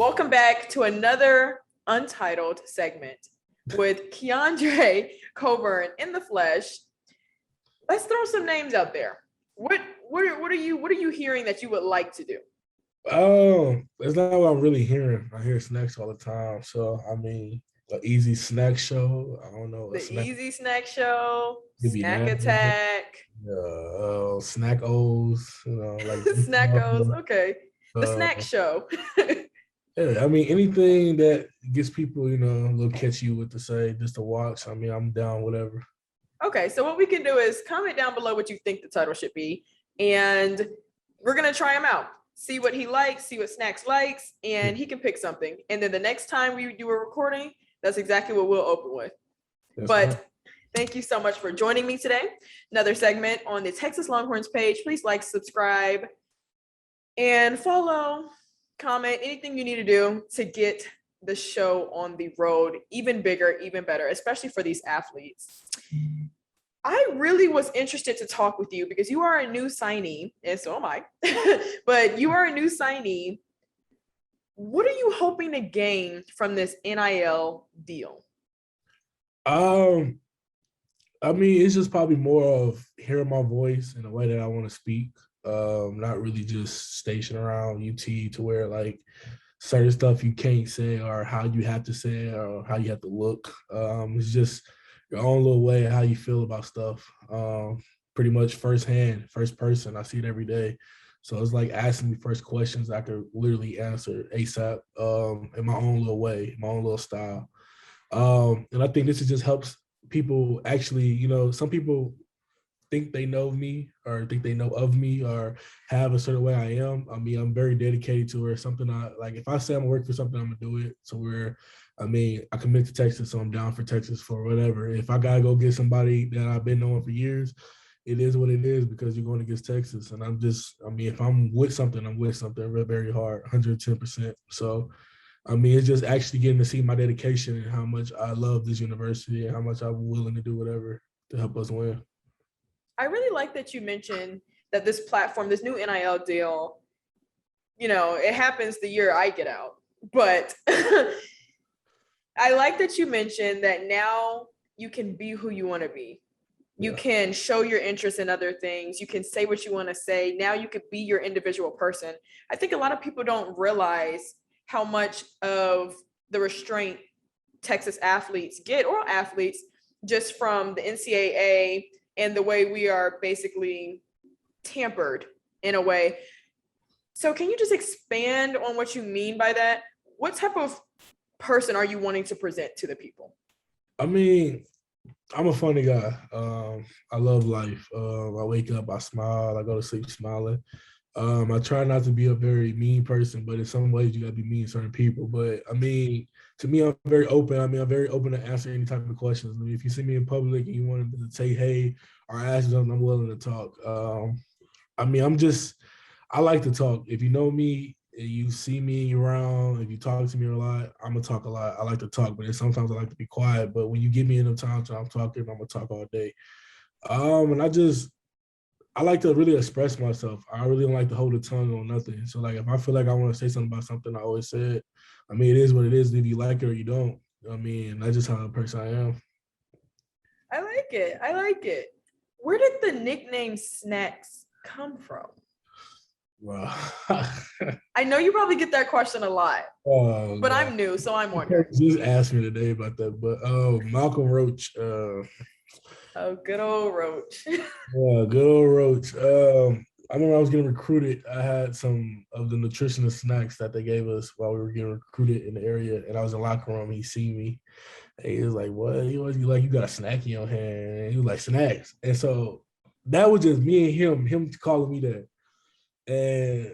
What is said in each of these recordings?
Welcome back to another Untitled segment with Keondre Coburn in the flesh. Let's throw some names out there. What are you hearing that you would like to do? That's not what I'm really hearing. I hear snacks all the time. So I mean, an easy snack show. I don't know. Easy snack show, Maybe snack that. attack, Snack O's. Like snackos. Okay, the uh, snack show. yeah. I mean, anything that gets people, a little catchy with to say, just to watch. I mean, I'm down, whatever. Okay, so what we can do is comment down below what you think the title should be, and we're gonna try him out. See what he likes, see what Snacks likes, and he can pick something. And then the next time we do a recording, that's exactly what we'll open with. But thank you so much for joining me today. Another segment on the Texas Longhorns page. Please like, subscribe, and follow, comment, anything you need to do to get the show on the road even bigger, even better, especially for these athletes. I really was interested to talk with you because you are a new signee, and so am I, but you are a new signee. What are you hoping to gain from this NIL deal? I mean, it's just probably more of hearing my voice in the way that I want to speak. Not really just stationed around UT to where like certain stuff you can't say or how you have to say it or how you have to look. It's just your own little way of how you feel about stuff. Pretty much firsthand, first person. I see it every day. So it's like asking me first questions I could literally answer ASAP in my own little way, my own little style. And I think this just helps people actually, some people think they know me or think they know of me or have a certain way I am. I mean, I'm very dedicated to it. Something I like, if I say I'm gonna work for something, I'm gonna do it. So I commit to Texas, so I'm down for Texas for whatever. If I gotta go get somebody that I've been knowing for years, it is what it is because you're going against Texas. And if I'm with something, I'm with something very, very hard, 110%. So it's just actually getting to see my dedication and how much I love this university and how much I'm willing to do whatever to help us win. I really like that you mentioned that this platform, this new NIL deal, it happens the year I get out. But I like that you mentioned that now you can be who you want to be. You can show your interest in other things. You can say what you want to say. Now you could be your individual person. I think a lot of people don't realize how much of the restraint Texas athletes get, or athletes, just from the NCAA and the way we are basically tampered in a way. So can you just expand on what you mean by that? What type of person are you wanting to present to the people? I mean, I'm a funny guy. I love life. I wake up, I smile, I go to sleep smiling. I try not to be a very mean person, but in some ways you gotta be mean to certain people. But to me, I'm very open. I'm very open to answer any type of questions. If you see me in public and you want to say hey or ask something, I'm willing to talk. I like to talk. If you know me, you see me around, if you talk to me a lot, I'm gonna talk a lot. I like to talk, but then sometimes I like to be quiet. But when you give me enough time to I'm talking, I'm gonna talk all day. And I like to really express myself. I really don't like to hold a tongue on nothing. So like if I feel like I want to say something about something, I always say it. It is what it is. If you like it or you don't. That's just how the person I am. I like it. Where did the nickname Snacks come from? Wow. I know you probably get that question a lot, but God. I'm new, so I'm wondering. Just asked me today about that, but Malcolm Roach. Oh, good old Roach. Yeah, good old Roach. I remember I was getting recruited. I had some of the nutritionist snacks that they gave us while we were getting recruited in the area, and I was in the locker room. He seen me. And he was like, "What?" He was like, "You got a snack in your hand." And he was like, "Snacks." And so that was just me and him calling me that. And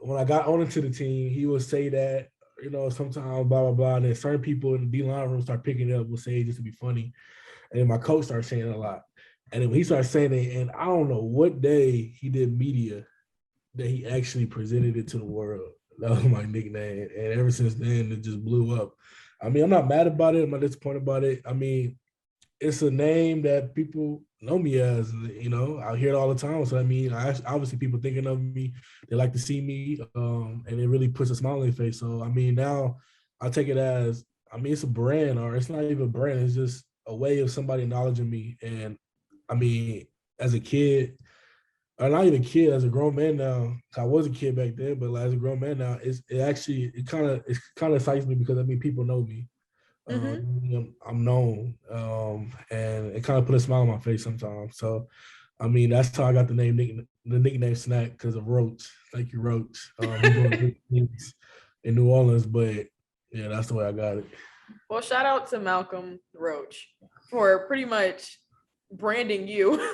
when I got onto the team, he would say that, sometimes blah blah blah. And then certain people in the D line room start picking it up, would say it just to be funny. And then my coach started saying it a lot. And then when he started saying it, and I don't know what day he did media that he actually presented it to the world. That was my nickname. And ever since then, it just blew up. I'm not mad about it. I'm not disappointed about it. It's a name that people know me as, I hear it all the time. So I mean, obviously people thinking of me, they like to see me, and it really puts a smile on their face. So I mean, now I take it as, I mean, it's a brand, or it's not even a brand. It's just a way of somebody acknowledging me. And I mean, as a kid, or not even a kid, as a grown man now. I was a kid back then, but like, as a grown man now, it kind of excites me because I mean, people know me. Mm-hmm. I'm known, and it kind of put a smile on my face sometimes. So, I mean, that's how I got the nickname Snack, because of Roach. Thank you, Roach. We're doing big things in New Orleans, but yeah, that's the way I got it. Well, shout out to Malcolm Roach for pretty much branding you. Yeah,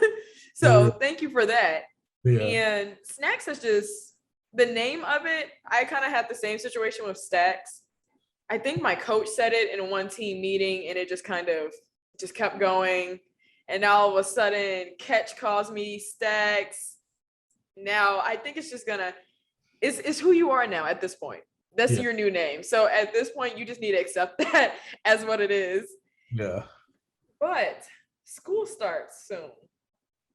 So thank you for that. yeah, And Snacks is just the name of it. I kind of had the same situation with Stacks. I think my coach said it in one team meeting and it just kind of just kept going. And now all of a sudden, Catch calls me Stacks. Now I think it's just gonna, it's who you are now at this point. That's yeah, your new name. So at this point, you just need to accept that as what it is. yeah, But school starts soon.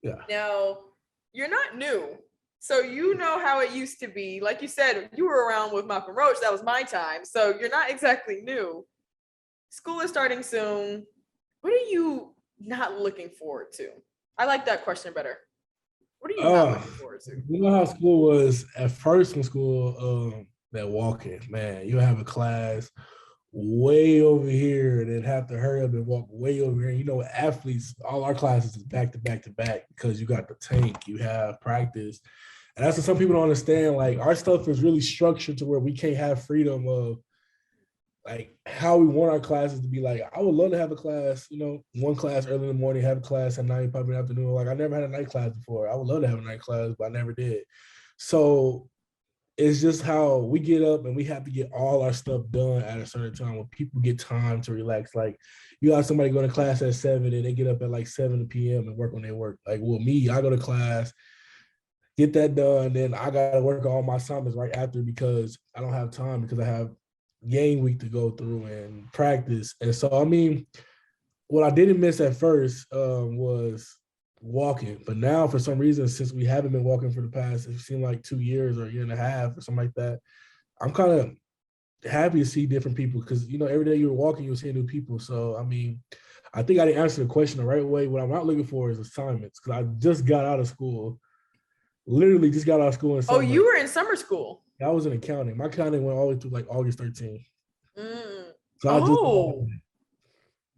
yeah. Now, you're not new. So you know how it used to be. Like you said, you were around with Malcolm Roach. That was my time. So you're not exactly new. School is starting soon. What are you not looking forward to? I like that question better. What are you not Oh, looking forward to? you know how school was at first in school, that walking, man, you have a class way over here and then have to hurry up and walk way over here. You know, athletes, all our classes is back to back to back because you got the tank, you have practice. And that's what some people don't understand. Like, our stuff is really structured to where we can't have freedom of like how we want our classes to be. Like, I would love to have a class, one class early in the morning, have a class at night, probably in the afternoon. Like, I never had a night class before. I would love to have a night class, but I never did. So it's just how we get up and we have to get all our stuff done at a certain time when people get time to relax. Like, you have somebody going to class at 7 and they get up at like 7 p.m. and work on their work. Like, well, me, I go to class, get that done, then I got to work on all my assignments right after because I don't have time because I have game week to go through and practice. And so, I mean, what I didn't miss at first was walking. But now, for some reason, since we haven't been walking for the past, it seemed like 2 years or a year and a half or something like that, I'm kind of happy to see different people because, every day you were walking, you were seeing new people. So, I mean, I think I didn't answer the question the right way. What I'm not looking for is assignments because I just got out of school, literally just got out of school in Oh, summer. you were in summer school. I was in accounting. My accounting went all the way through like August 13th. Mm. So I just, Oh,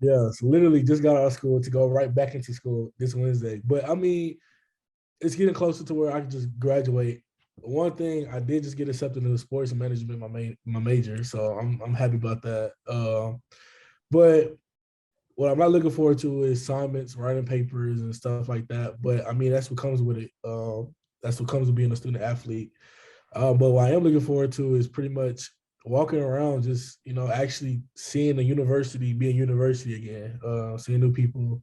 yeah, so literally just got out of school to go right back into school this Wednesday. But I mean, it's getting closer to where I can just graduate. One thing I did just get accepted into sports and management, my major, so I'm happy about that. But what I'm not looking forward to is assignments, writing papers, and stuff like that. But I mean, that's what comes with it. That's what comes with being a student athlete. But what I am looking forward to is pretty much walking around, just actually seeing the university be a university again. Seeing new people,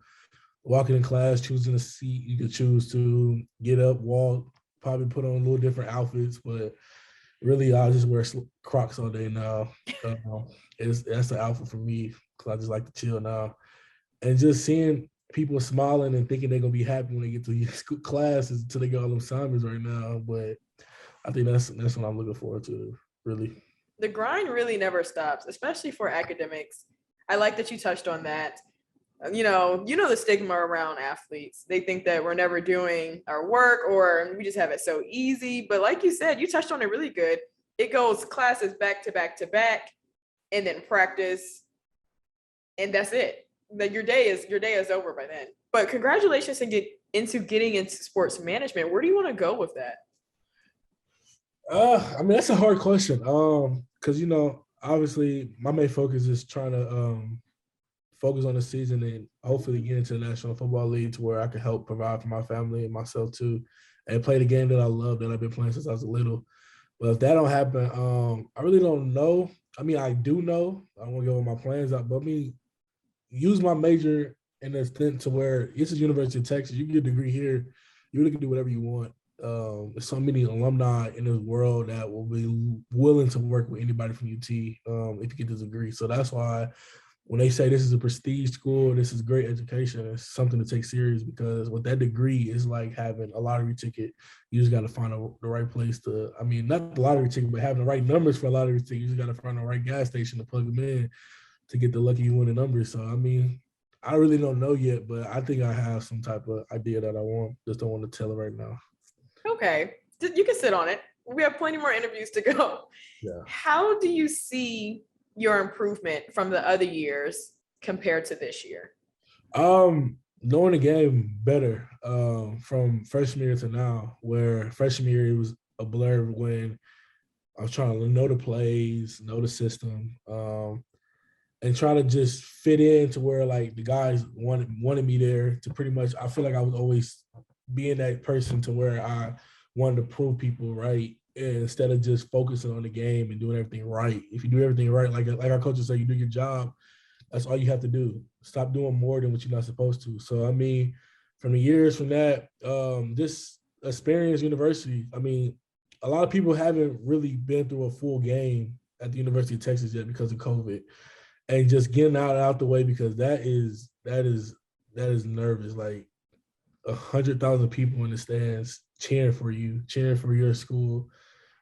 walking in class, choosing a seat you could choose to get up, walk, probably put on a little different outfits, but really I just wear Crocs all day now. That's the outfit for me because I just like to chill now, and just seeing people smiling and thinking they're gonna be happy when they get to classes until they get all them assignments right now. But I think that's what I'm looking forward to, really. the grind really never stops, especially for academics. I like that you touched on that. You know the stigma around athletes. They think that we're never doing our work or we just have it so easy. But like you said, you touched on it really good. It goes classes back to back to back and then practice. And that's it. That your day is over by then. But congratulations to getting into sports management. Where do you want to go with that? I mean, that's a hard question. Because obviously my main focus is trying to focus on the season and hopefully get into the National Football League to where I can help provide for my family and myself too, and play the game that I love that I've been playing since I was little. But if that don't happen, I really don't know. I mean, I do know. I don't want to give all my plans out, but I mean, use my major in a extent to where this is University of Texas. You get a degree here, you really can do whatever you want. There's so many alumni in this world that will be willing to work with anybody from UT if you get this degree. So that's why when they say this is a prestige school, this is great education, it's something to take serious, because with that degree, it's like having a lottery ticket. You just got to find the right place to, I mean, not the lottery ticket, but having the right numbers for a lottery ticket. You just got to find the right gas station to plug them in to get the lucky winning numbers. So, I mean, I really don't know yet, but I think I have some type of idea that I want. Just don't want to tell it right now. Okay. You can sit on it. We have plenty more interviews to go. Yeah. How do you see your improvement from the other years compared to this year? Knowing the game better from freshman year to now, where freshman year it was a blur when I was trying to know the plays, know the system, and try to just fit in to where like the guys wanted me there to pretty much. I feel like I was always being that person to where I wanted to prove people right, instead of just focusing on the game and doing everything right. If you do everything right, like our coaches say, you do your job. That's all you have to do. Stop doing more than what you're not supposed to. So, I mean, from the years from that, this experience university, I mean, a lot of people haven't really been through a full game at the University of Texas yet because of COVID. And just getting out the way, because that is nervous. Like 100,000 people in the stands cheering for you, cheering for your school.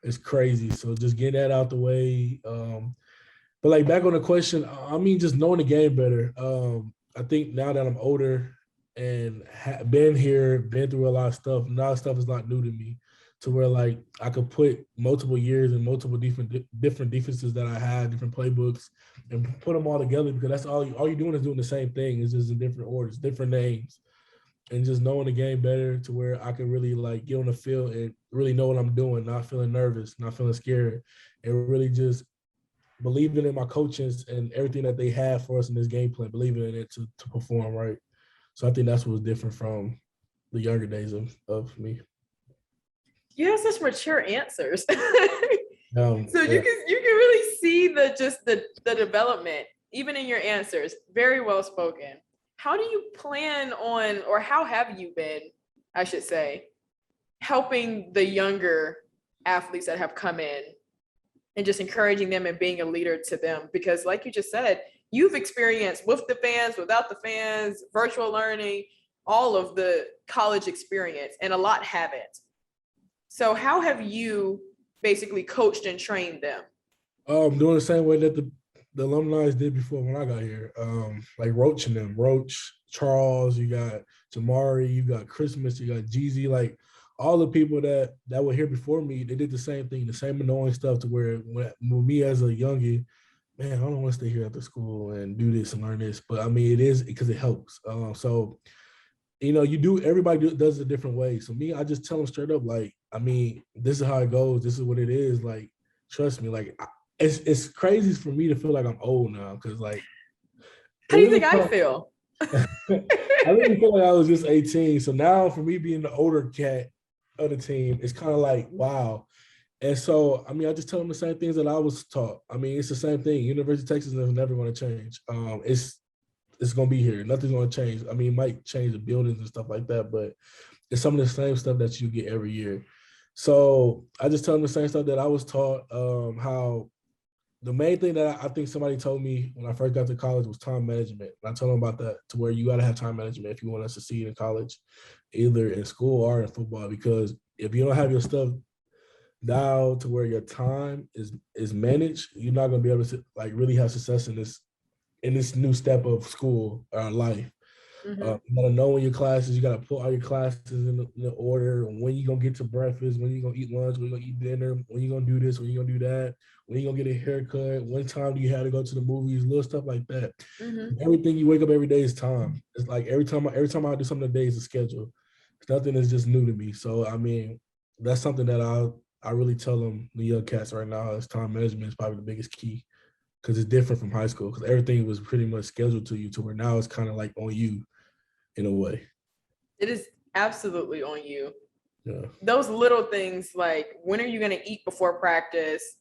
It's crazy. So just getting that out the way. But like back on the question, I mean, just knowing the game better. I think now that I'm older and been here, been through a lot of stuff, is not new to me. To where like I could put multiple years and multiple different defenses that I had, different playbooks, and put them all together, because that's all you're doing is doing the same thing. It's just in different orders, different names, and just knowing the game better to where I can really like get on the field and really know what I'm doing, not feeling nervous, not feeling scared, and really just believing in my coaches and everything that they have for us in this game plan, believing in it to perform right. So I think that's what was different from the younger days of me. You have such mature answers. So Yeah. you can really see the development even in your answers. Very well spoken. How do you plan on, or how have you been, I should say, helping the younger athletes that have come in and just encouraging them and being a leader to them? Because like you just said, you've experienced with the fans, without the fans, virtual learning, all of the college experience, and a lot haven't. So how have you basically coached and trained them? Doing the same way that the alumni did before when I got here. Like Roach and them, Charles, you got Jamari, you got Christmas, you got Jeezy, like all the people that were here before me, they did the same thing, the same annoying stuff, to where when me as a youngin', man, I don't want to stay here at the school and do this and learn this. But I mean, it is because it helps. So, you know, everybody does it a different way. So me, I just tell them straight up, like, I mean, this is how it goes. This is what it is. Like, trust me. Like, it's crazy for me to feel like I'm old now, because like. How do you think I feel? I really feel like I was just 18. So now for me being the older cat of the team, it's kind of like, wow. And so, I mean, I just tell them the same things that I was taught. I mean, it's the same thing. University of Texas is never going to change. It's going to be here. Nothing's going to change. I mean, it might change the buildings and stuff like that, but it's some of the same stuff that you get every year. So I just tell them the same stuff that I was taught. How the main thing that I think somebody told me when I first got to college was time management. And I told them about that, to where you got to have time management if you want to succeed in college, either in school or in football. Because if you don't have your stuff dialed to where your time is managed, you're not going to be able to like really have success in this new step of school or life. Mm-hmm. You gotta know when your classes, you gotta put all your classes in the order, when you gonna get to breakfast, when you gonna eat lunch, when you gonna eat dinner, when you gonna do this, when you gonna do that, when you gonna get a haircut, when time do you have to go to the movies, little stuff like that. Mm-hmm. Everything you wake up every day is time. It's like every time I do something today is a schedule. Nothing is just new to me. So I mean, that's something that I really tell them, the young cats right now, is time management is probably the biggest key, because it's different from high school, because everything was pretty much scheduled to you, to where now it's kind of like on you in a way. It is absolutely on you. Yeah. Those little things, like when are you going to eat before practice?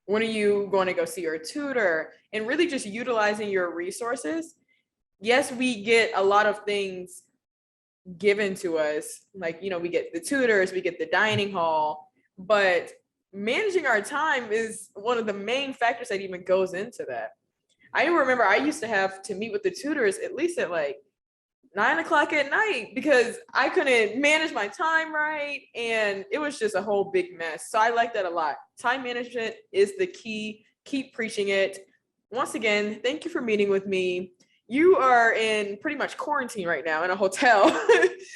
When are you going to go see your tutor? And really just utilizing your resources. Yes, we get a lot of things given to us. Like, you know, we get the tutors, we get the dining hall, but managing our time is one of the main factors that even goes into that. I remember I used to have to meet with the tutors at least at like 9 o'clock at night because I couldn't manage my time right. And it was just a whole big mess. So I like that a lot. Time management is the key. Keep preaching it. Once again, thank you for meeting with me. You are in pretty much quarantine right now in a hotel.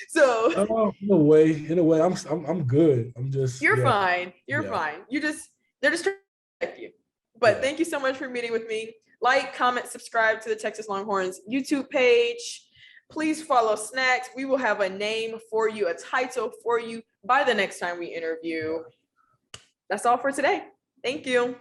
So in a way, I'm good. I'm just you're yeah. fine. You're fine. They're just trying to protect you. But thank you so much for meeting with me. Like, comment, subscribe to the Texas Longhorns YouTube page. Please follow Snacks. We will have a name for you, a title for you by the next time we interview. That's all for today. Thank you.